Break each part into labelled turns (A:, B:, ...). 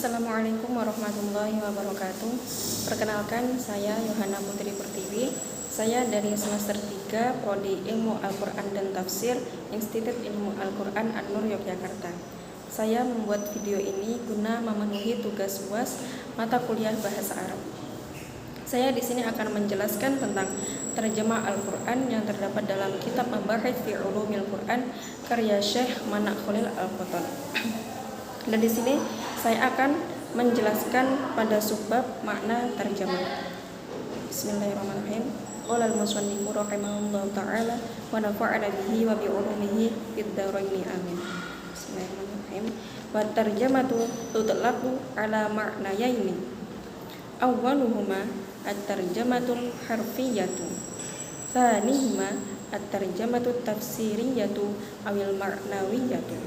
A: Assalamualaikum warahmatullahi wabarakatuh. Perkenalkan, saya Yohana Putri Pertiwi. Saya dari semester 3 Prodi Ilmu Al-Quran dan Tafsir Institut Ilmu Al-Quran An-Nur Yogyakarta. Saya membuat video ini guna memenuhi tugas UAS mata kuliah Bahasa Arab. Saya di sini akan menjelaskan tentang terjemah Al-Quran yang terdapat dalam kitab Mabahits fi Ulumil Quran karya Syekh Manak Khalil Al-Qatan. Dan di sini saya akan menjelaskan pada subbab makna terjemah. Bismillahirrahmanirrahim. Qala al-musannifu rahimahullahu ta'ala wa nafa'ana bihi wa bi ulumihi fid dharaini amin. Bismillahirrahmanirrahim. Wa tarjamatu tutlaqu ala ma'nayaini. Awwaluhuma at-tarjamatul harfiyatu. Tsanihima at-tarjamatu tafsiriyatu awil ma'nawiyatu.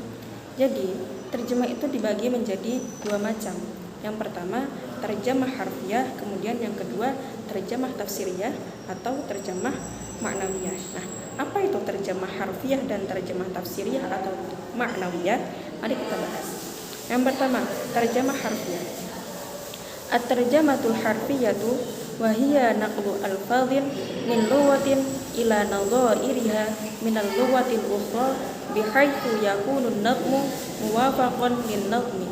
A: Jadi, terjemah itu dibagi menjadi dua macam. Yang pertama, terjemah harfiah, kemudian yang kedua, terjemah tafsiriyah atau terjemah maknawiyah. Nah, apa itu terjemah harfiah dan terjemah tafsiriyah atau maknawiyah? Mari kita bahas. Yang pertama, terjemah harfiah. At-tarjamatul harfiyatu wa hiya naqlu al-fadhil min lughatin ila nadha'iriha min al-lughatil ukhra bihaitsu yakunu an-nadhmu muwafaqan lin-nadhmi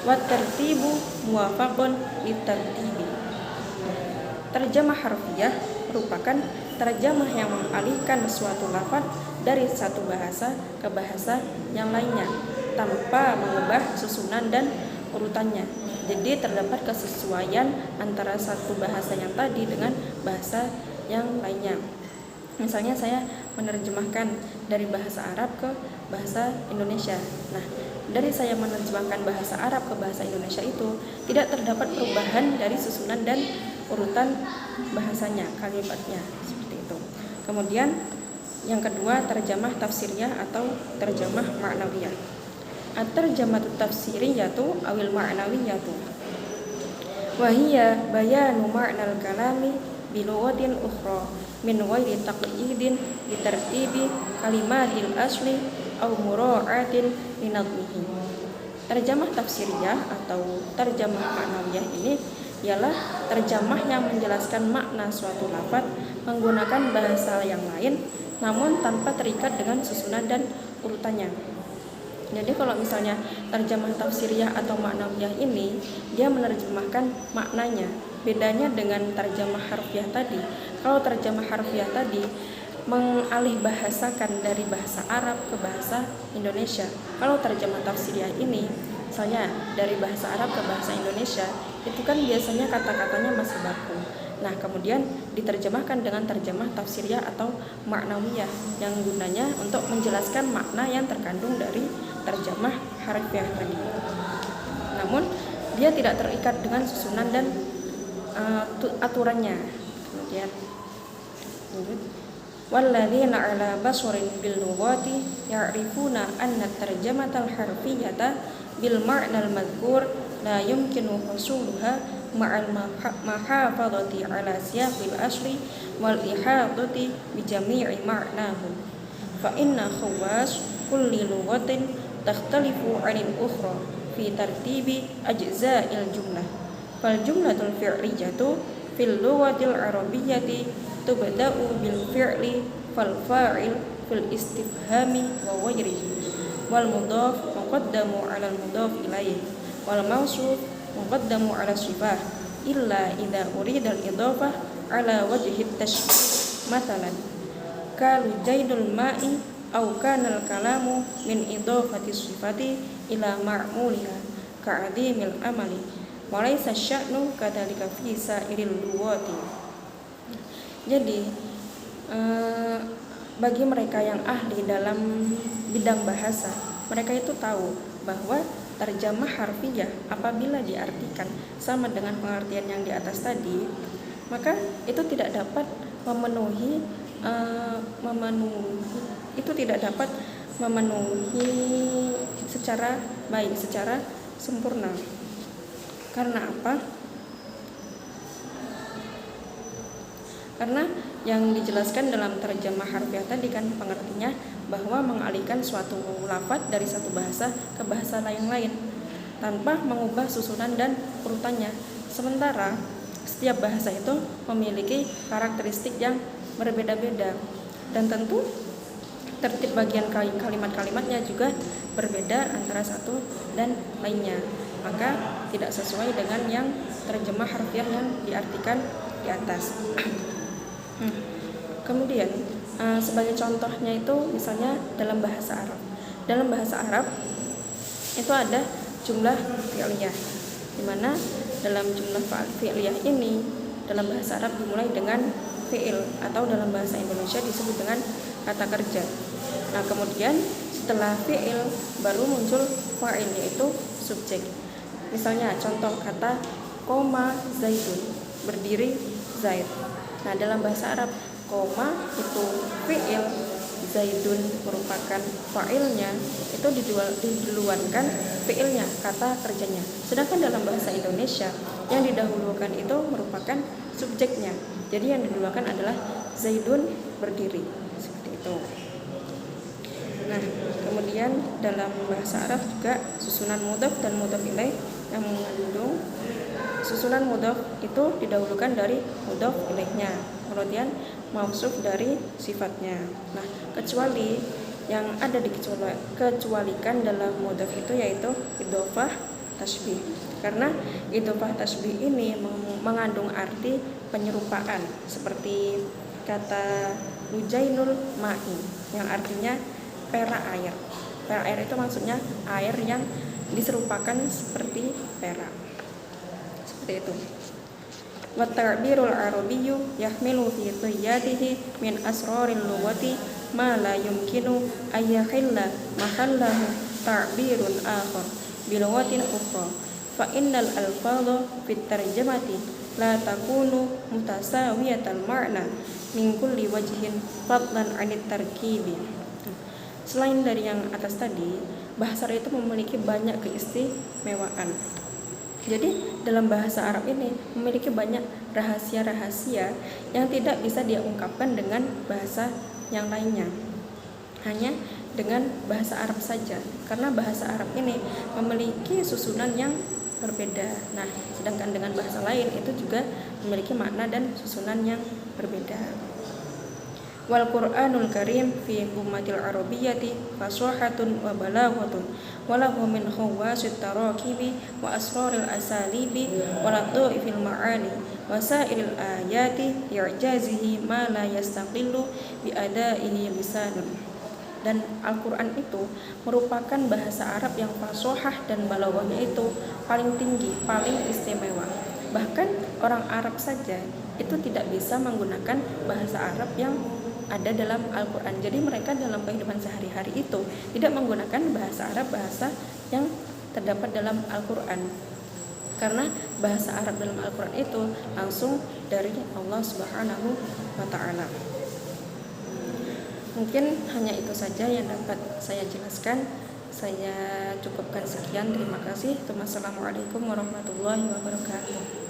A: wa tartibu muwafaqan lit-tartibi. Terjemah harfiah merupakan terjemah yang mengalihkan suatu lafaz dari satu bahasa ke bahasa yang lainnya tanpa mengubah susunan dan urutannya. Jadi terdapat kesesuaian antara satu bahasa yang tadi dengan bahasa yang lainnya. Misalnya saya menerjemahkan dari bahasa Arab ke bahasa Indonesia. Nah, dari saya menerjemahkan bahasa Arab ke bahasa Indonesia itu tidak terdapat perubahan dari susunan dan urutan bahasanya, kalimatnya, seperti itu. Kemudian yang kedua, terjemah tafsiriyah atau terjemah maknawiyah. At-tarjamatu tafsiriyatu awil ma'nawiyatu wa hiya bayanu ma'nal kalami bi lughatin ukhra min ghairi taqyidin bi tartibi kalimatil asli aw mura'atin li nadmihi. Terjemah tafsiriyah atau terjemah maknawiyah ini ialah terjemah yang menjelaskan makna suatu lafaz menggunakan bahasa yang lain namun tanpa terikat dengan susunan dan urutannya. Jadi kalau misalnya terjemah tafsiriyah atau maknawiyah ini dia menerjemahkan maknanya. Bedanya dengan terjemah harfiah tadi. Kalau terjemah harfiah tadi mengalih bahasakan dari bahasa Arab ke bahasa Indonesia. Kalau terjemah tafsiriyah ini misalnya dari bahasa Arab ke bahasa Indonesia, itu kan biasanya kata-katanya masih baku. Nah, kemudian diterjemahkan dengan terjemah tafsiriyah atau maknawiyah yang gunanya untuk menjelaskan makna yang terkandung dari terjemah harfiah tadi. Namun, dia tidak terikat dengan susunan dan aturannya. Kemudian walladzina 'ala basharin bil lughati ya'rifuna anna tarjamatal harfiyata bil ma'nal madhkur la yumkinu husuluha ma'al mahafadhati 'ala siyaqil asli wal ihadati bi jami'i ma'nahu fa inna khawas kulli lughatin takhtalifu 'anil ukhra fi tartibi ajza'il jumlah fal jumlatul fi'liyatu fil lughatil arabiyyati tubda'u bil fi'li fal fa'il fil istifhami wa wajrihi wal mudhaf muqaddamu 'ala al mudhaf ilaihi wal mawsuf muqaddamu 'ala sifah illa idza urida al idhafah 'ala wajhi at-tashbih mathalan kalu jaidul ma'i aw kana al kalamu min idhafati sifati ila ma'muliha ka'adhimil amali wa laysa sya'nu kadzalika fi sa'iril lughati. Jadi bagi mereka yang ahli dalam bidang bahasa, mereka itu tahu bahwa terjemah harfiah apabila diartikan sama dengan pengertian yang di atas tadi, maka itu tidak dapat memenuhi secara baik, secara sempurna. Karena apa? Karena yang dijelaskan dalam terjemah harfiah tadi kan pengertiannya bahwa mengalihkan suatu lafaz dari satu bahasa ke bahasa lain-lain. tanpa mengubah susunan dan urutannya. Sementara setiap bahasa itu memiliki karakteristik yang berbeda-beda, dan tentu tertib bagian kalimat-kalimatnya juga berbeda antara satu dan lainnya, maka tidak sesuai dengan yang terjemah harfiah yang diartikan di atas. Kemudian sebagai contohnya itu misalnya dalam bahasa Arab. Dalam bahasa Arab itu ada jumlah fi'liyah, di mana dalam jumlah fi'liyah ini dalam bahasa Arab dimulai dengan fi'il, atau dalam bahasa Indonesia disebut dengan kata kerja. Nah, kemudian setelah fi'il baru muncul fa'il, yaitu subjek. Misalnya contoh kata koma zaidun, berdiri Zaid. Nah, dalam bahasa Arab koma itu fi'il, zaidun merupakan fa'ilnya, itu diduluankan fi'ilnya, kata kerjanya. Sedangkan dalam bahasa Indonesia yang didahulukan itu merupakan subjeknya. Jadi yang didulukan adalah zaidun berdiri, seperti itu. Nah, kemudian dalam bahasa Arab juga susunan mudhaf dan mudhaf ilaih yang mengandung susunan mudhaf itu didahulukan dari mudhaf ilaihnya, kemudian mausuf dari sifatnya. Nah, kecuali yang ada dikecualikan dalam mudhaf itu yaitu idhofah tasbih. Karena idhofah tasbih ini mengandung arti penyerupaan, seperti kata lujainul ma'i yang artinya perak air. Perak air itu maksudnya air yang diserupakan seperti perak. Seperti itu. Wa ta'birul arabiyyu yahmilu fi qiyadihi min asraril lughati ma la yumkinu ay yakhilla mahallahu ta'birun akhar bi lughatin ukhra. Fa innal alfadha fit tarjamati la takunu mutasawiyatal ma'na min kulli wajhin fadlan 'anit tarkibi. Selain dari yang atas tadi, bahasa Arab itu memiliki banyak keistimewaan. Jadi dalam bahasa Arab ini memiliki banyak rahasia-rahasia yang tidak bisa dia ungkapkan dengan bahasa yang lainnya, hanya dengan bahasa Arab saja, karena bahasa Arab ini memiliki susunan yang berbeda. Nah, sedangkan dengan bahasa lain itu juga memiliki makna dan susunan yang berbeda. Wal Qur'anul Karim fi ummatil arabiyyati fasahatun wa balaghatun wa lahu min khawasit tarakibi wa asraril asalibi wa lataifil ma'ani wa sairil ayati i'jazihi ma la yastaqillu bi adaihi lisanun. Dan Al-Quran itu merupakan bahasa Arab yang fasahah dan balaghahnya itu paling tinggi, paling istimewa. Bahkan orang Arab saja itu tidak bisa menggunakan bahasa Arab yang ada dalam Al-Quran. Jadi mereka dalam kehidupan sehari-hari itu tidak menggunakan bahasa Arab, bahasa yang terdapat dalam Al-Quran, karena bahasa Arab dalam Al-Quran itu langsung dari Allah Subhanahu wa Ta'ala. Mungkin hanya itu saja yang dapat saya jelaskan. Saya cukupkan sekian. Terima kasih. Wassalamualaikum warahmatullahi wabarakatuh.